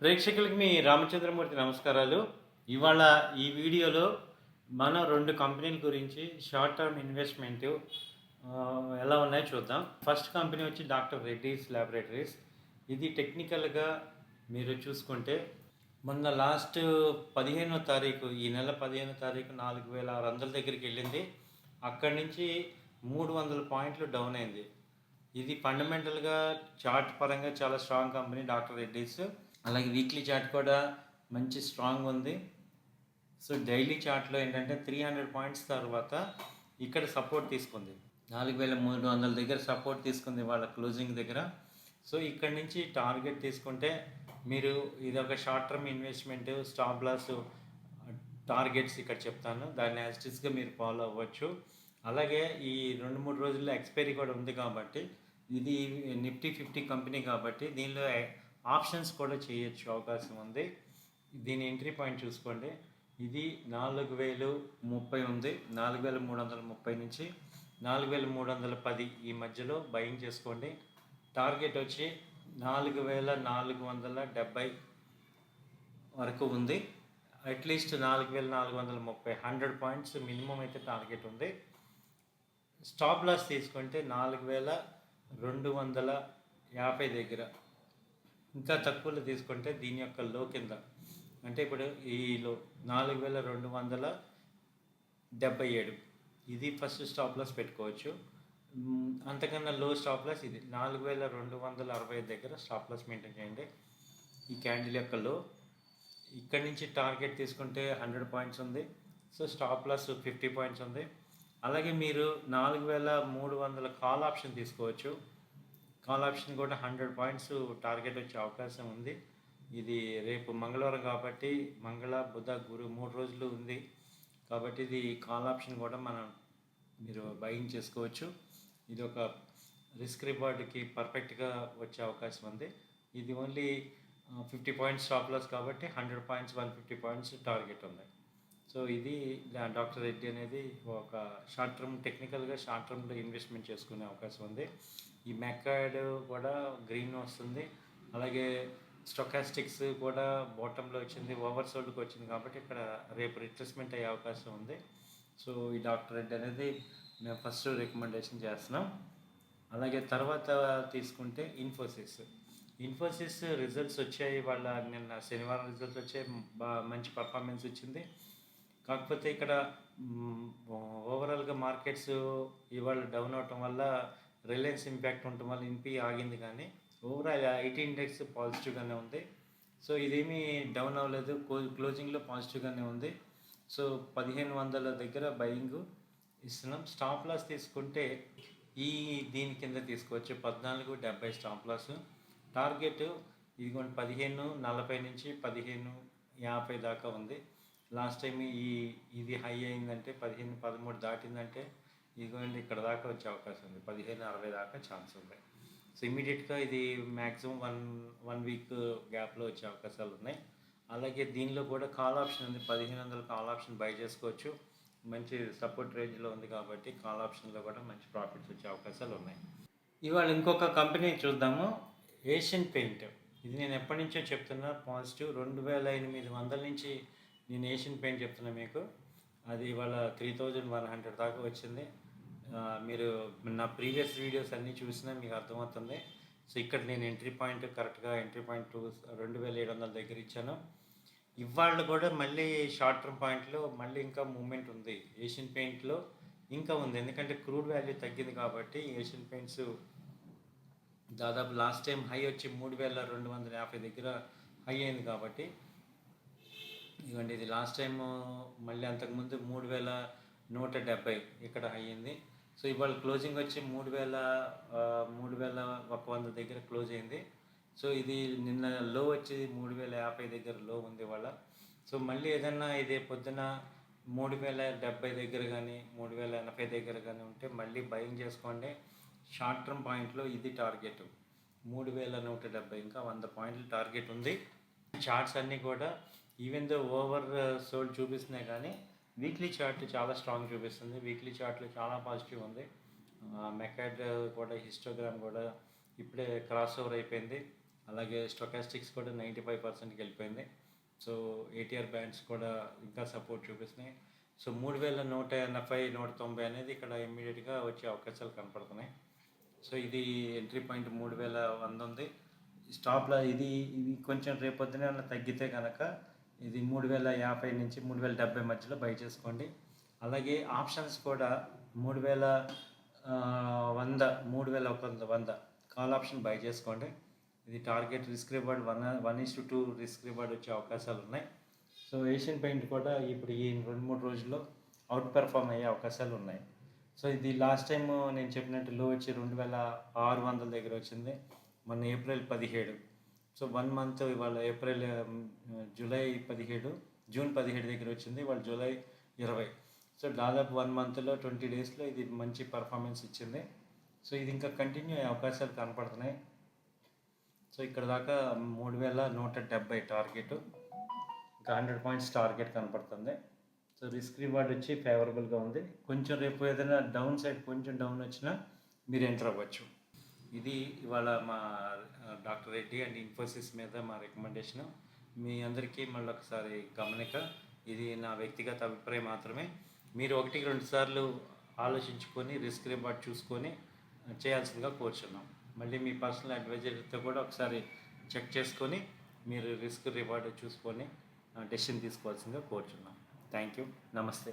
ప్రేక్షకులకి మీ రామచంద్రమూర్తి నమస్కారాలు. ఇవాళ ఈ వీడియోలో మనం 2 కంపెనీల గురించి షార్ట్ టర్మ్ ఇన్వెస్ట్మెంట్ ఎలా ఉన్నాయో చూద్దాం. ఫస్ట్ కంపెనీ వచ్చి డాక్టర్ రెడ్డీస్ ల్యాబొరేటరీస్. ఇది టెక్నికల్గా మీరు చూసుకుంటే మొన్న లాస్ట్ 15వ తారీఖు, ఈ నెల 15వ తారీఖు 4600 దగ్గరికి వెళ్ళింది. అక్కడి నుంచి 300 పాయింట్లు డౌన్ అయింది. ఇది ఫండమెంటల్గా చార్ట్ పరంగా చాలా స్ట్రాంగ్ కంపెనీ డాక్టర్ రెడ్డీస్. అలాగే వీక్లీ చార్ట్ కూడా మంచి స్ట్రాంగ్ ఉంది. సో డైలీ చార్ట్లో ఏంటంటే 300 పాయింట్స్ తర్వాత ఇక్కడ సపోర్ట్ తీసుకుంది. 4300 దగ్గర సపోర్ట్ తీసుకుంది వాళ్ళ క్లోజింగ్ దగ్గర. సో ఇక్కడ నుంచి టార్గెట్ తీసుకుంటే మీరు ఇది ఒక short term investment, stop loss targets ఇక్కడ చెప్తాను, దాన్ని యాస్టిస్గా మీరు ఫాలో అవ్వచ్చు. అలాగే ఈ 2-3 రోజుల్లో ఎక్స్పైరీ కూడా ఉంది కాబట్టి ఇది నిఫ్టీ 50 కంపెనీ కాబట్టి దీనిలో ఆప్షన్స్ కూడా చేయొచ్చు అవకాశం ఉంది. దీని ఎంట్రీ పాయింట్ చూసుకోండి. ఇది 4030 ఉంది. 4330 నుంచి 4310 ఈ మధ్యలో బయింగ్ చేసుకోండి. టార్గెట్ వచ్చి 4470 వరకు ఉంది. అట్లీస్ట్ 4430 100 పాయింట్స్ మినిమం అయితే టార్గెట్ ఉంది. స్టాప్ లాస్ తీసుకుంటే 4250 దగ్గర, ఇంకా తక్కువలో తీసుకుంటే దీని యొక్క లో కింద, అంటే ఇప్పుడు ఈ లో 4277 ఇది ఫస్ట్ స్టాప్ లాస్ పెట్టుకోవచ్చు. అంతకన్నా లో స్టాప్ లాస్ ఇది 4260 దగ్గర స్టాప్ లాస్ మెయింటైన్ చేయండి. ఈ క్యాండిల్ యొక్క లో ఇక్కడి నుంచి టార్గెట్ తీసుకుంటే 100 పాయింట్స్ ఉంది. సో స్టాప్ లాస్ 50 పాయింట్స్ ఉంది. అలాగే మీరు 4300 కాల్ ఆప్షన్ తీసుకోవచ్చు. కాల్ ఆప్షన్ కూడా 100 పాయింట్స్ టార్గెట్ వచ్చే అవకాశం ఉంది. ఇది రేపు మంగళవారం కాబట్టి మంగళ, బుధ, గురు 3 రోజులు ఉంది కాబట్టి ఇది కాల్ ఆప్షన్ కూడా మీరు బయింగ్ చేసుకోవచ్చు. ఇది ఒక రిస్క్ రివార్డ్కి పర్ఫెక్ట్గా వచ్చే అవకాశం ఉంది. ఇది ఓన్లీ 50 పాయింట్స్ స్టాప్ లాస్ కాబట్టి 100 పాయింట్స్ 150 పాయింట్స్ టార్గెట్ ఉంది. సో ఇది డాక్టర్ రెడ్డి అనేది ఒక షార్ట్ టర్మ్, టెక్నికల్గా షార్ట్ టర్మ్లో ఇన్వెస్ట్మెంట్ చేసుకునే అవకాశం ఉంది. ఈ మెకాడ్ కూడా గ్రీన్ వస్తుంది. అలాగే స్టొకాస్టిక్స్ కూడా బాటంలో వచ్చింది, ఓవర్ సోల్డ్కి వచ్చింది కాబట్టి ఇక్కడ రేపు రిట్రెస్మెంట్ అయ్యే అవకాశం ఉంది. సో ఈ డాక్టర్ రెడ్డి అనేది మేము ఫస్ట్ రికమెండేషన్ చేస్తున్నాం. అలాగే తర్వాత తీసుకుంటే ఇన్ఫోసిస్ రిజల్ట్స్ వచ్చాయి. వాళ్ళ నిన్న శనివారం రిజల్ట్స్ వచ్చాయి, మంచి పర్ఫార్మెన్స్ వచ్చింది. కాకపోతే ఇక్కడ ఓవరాల్గా మార్కెట్స్ ఇవాళ డౌన్ అవటం వల్ల రిలయన్స్ ఇంపాక్ట్ ఉండటం వల్ల ఇన్పి ఆగింది, కానీ ఓవరాల్ ఐటీ ఇండెక్స్ పాజిటివ్గానే ఉంది. సో ఇదేమీ డౌన్ అవ్వలేదు, క్లోజింగ్లో పాజిటివ్గానే ఉంది. సో 1500 దగ్గర బయింగ్ ఇస్తున్నాం. స్టాప్ లాస్ తీసుకుంటే దీని కింద తీసుకోవచ్చు 1470 స్టాప్ లాస్. టార్గెట్ ఇదిగోండి 1540 నుంచి 1550 దాకా ఉంది. లాస్ట్ టైం ఇది హై అయిందంటే 15-13 దాటిందంటే ఇదిగోండి ఇక్కడ దాకా వచ్చే అవకాశం ఉంది, 1560 దాకా ఛాన్స్ ఉంది. సో ఇమీడియట్గా ఇది మ్యాక్సిమం వన్ వీక్ గ్యాప్లో వచ్చే అవకాశాలు ఉన్నాయి. అలాగే దీనిలో కూడా కాల్ ఆప్షన్ ఉంది, 1500 కాల్ ఆప్షన్ బై చేసుకోవచ్చు. మంచి సపోర్ట్ రేంజ్లో ఉంది కాబట్టి కాల్ ఆప్షన్లో కూడా మంచి ప్రాఫిట్స్ వచ్చే అవకాశాలు ఉన్నాయి. ఇవాళ ఇంకొక కంపెనీ చూద్దాము, ఏషియన్ పెయింట్. ఇది నేను ఎప్పటి నుంచో చెప్తున్నా పాజిటివ్. 2800 నుంచి నేను ఏషియన్ పెయింట్ చెప్తున్నా మీకు. అది ఇవాళ 3100 దాకా వచ్చింది. మీరు నా ప్రీవియస్ వీడియోస్ అన్నీ చూసినా మీకు అర్థమవుతుంది. సో ఇక్కడ నేను ఎంట్రీ పాయింట్ కరెక్ట్గా ఎంట్రీ పాయింట్ 2700 దగ్గర ఇచ్చాను. ఇవాళ కూడా మళ్ళీ షార్ట్ టర్మ్ పాయింట్లో మళ్ళీ ఇంకా మూమెంట్ ఉంది ఏషియన్ పెయింట్లో, ఇంకా ఉంది. ఎందుకంటే క్రూడ్ వాల్యూ తగ్గింది కాబట్టి ఏషియన్ పెయింట్స్ దాదాపు లాస్ట్ టైం హై వచ్చి 3250 దగ్గర హై అయింది కాబట్టి ఇవ్వండి. ఇది లాస్ట్ టైం మళ్ళీ అంతకుముందు 3170 ఇక్కడ హై అయింది. సో ఇవాళ క్లోజింగ్ వచ్చి 3100 దగ్గర క్లోజ్ అయింది. సో ఇది నిన్న లో వచ్చి 3050 దగ్గర లో ఉంది ఇవాళ. సో మళ్ళీ ఏదన్నా ఇదే పొద్దున 3070 దగ్గర కానీ 3080 దగ్గర కానీ ఉంటే మళ్ళీ బయింగ్ చేసుకోండి. షార్ట్ టర్మ్ పాయింట్లో ఇది టార్గెట్ 3170, ఇంకా 100 పాయింట్లు టార్గెట్ ఉంది. చార్ట్స్ అన్నీ కూడా ఈవెన్ దో ఓవర్ సోల్డ్ చూపిస్తున్నాయి, కానీ వీక్లీ చార్ట్ చాలా స్ట్రాంగ్ చూపిస్తుంది. వీక్లీ చార్ట్లో చాలా పాజిటివ్ ఉంది. మెకాడ్ కూడా హిస్టోగ్రామ్ కూడా ఇప్పుడే క్రాస్ ఓవర్ అయిపోయింది. అలాగే స్టొకాస్టిక్స్ కూడా 95%కి వెళ్ళిపోయింది. సో ఏటీఆర్ బ్యాండ్స్ కూడా ఇంకా సపోర్ట్ చూపిస్తున్నాయి. సో 3180, 190 అనేది ఇక్కడ ఇమ్మీడియట్గా వచ్చే అవకాశాలు కనపడుతున్నాయి. సో ఇది ఎంట్రీ పాయింట్ 3100 ఉంది. స్టాప్లో ఇది కొంచెం రేపొద్దునే తగ్గితే కనుక ఇది 3050 నుంచి 3070 మధ్యలో బై చేసుకోండి. అలాగే ఆప్షన్స్ కూడా 3100 కాల్ ఆప్షన్ బై చేసుకోండి. ఇది target risk reward 1:2 risk reward వచ్చే అవకాశాలు ఉన్నాయి. సో ఏషియన్ పెయింట్ కూడా ఇప్పుడు ఈ 2-3 రోజుల్లో అవుట్ పెర్ఫామ్ అయ్యే అవకాశాలు ఉన్నాయి. సో ఇది లాస్ట్ టైం నేను చెప్పినట్టు లో వచ్చి 2600 దగ్గర వచ్చింది మొన్న ఏప్రిల్ 17. సో 1 మంత్ ఇవాళ జూన్ 17 దగ్గర వచ్చింది, ఇవాళ జూలై 20. సో దాదాపు 1 మంత్లో 20 డేస్లో ఇది మంచి పర్ఫార్మెన్స్ ఇచ్చింది. సో ఇది ఇంకా కంటిన్యూ అయ్యే అవకాశాలు కనపడుతున్నాయి. సో ఇక్కడ దాకా 3170 టార్గెట్, ఇంకా 100 పాయింట్స్ టార్గెట్ కనపడుతుంది. సో రిస్క్ రివార్డ్ వచ్చి ఫేవరబుల్గా ఉంది. కొంచెం రేపు ఏదైనా డౌన్ సైడ్ కొంచెం డౌన్ వచ్చినా మీరు ఎంటర్ అవ్వచ్చు. ఇది ఇవాళ మా డాక్టర్ రెడ్డి అండ్ ఇన్ఫోసిస్ మీద మా రికమెండేషను. మీ అందరికీ మళ్ళీ ఒకసారి గమనిక, ఇది నా వ్యక్తిగత అభిప్రాయం మాత్రమే. మీరు 1-2 సార్లు ఆలోచించుకొని రిస్క్ రివార్డ్ చూసుకొని చేయాల్సిందిగా కోరుచున్నాం. మళ్ళీ మీ పర్సనల్ అడ్వైజర్తో కూడా ఒకసారి చెక్ చేసుకొని మీరు రిస్క్ రివార్డ్ చూసుకొని డెసిషన్ తీసుకోవాల్సిందిగా కోరుచున్నాం. Thank you. నమస్తే.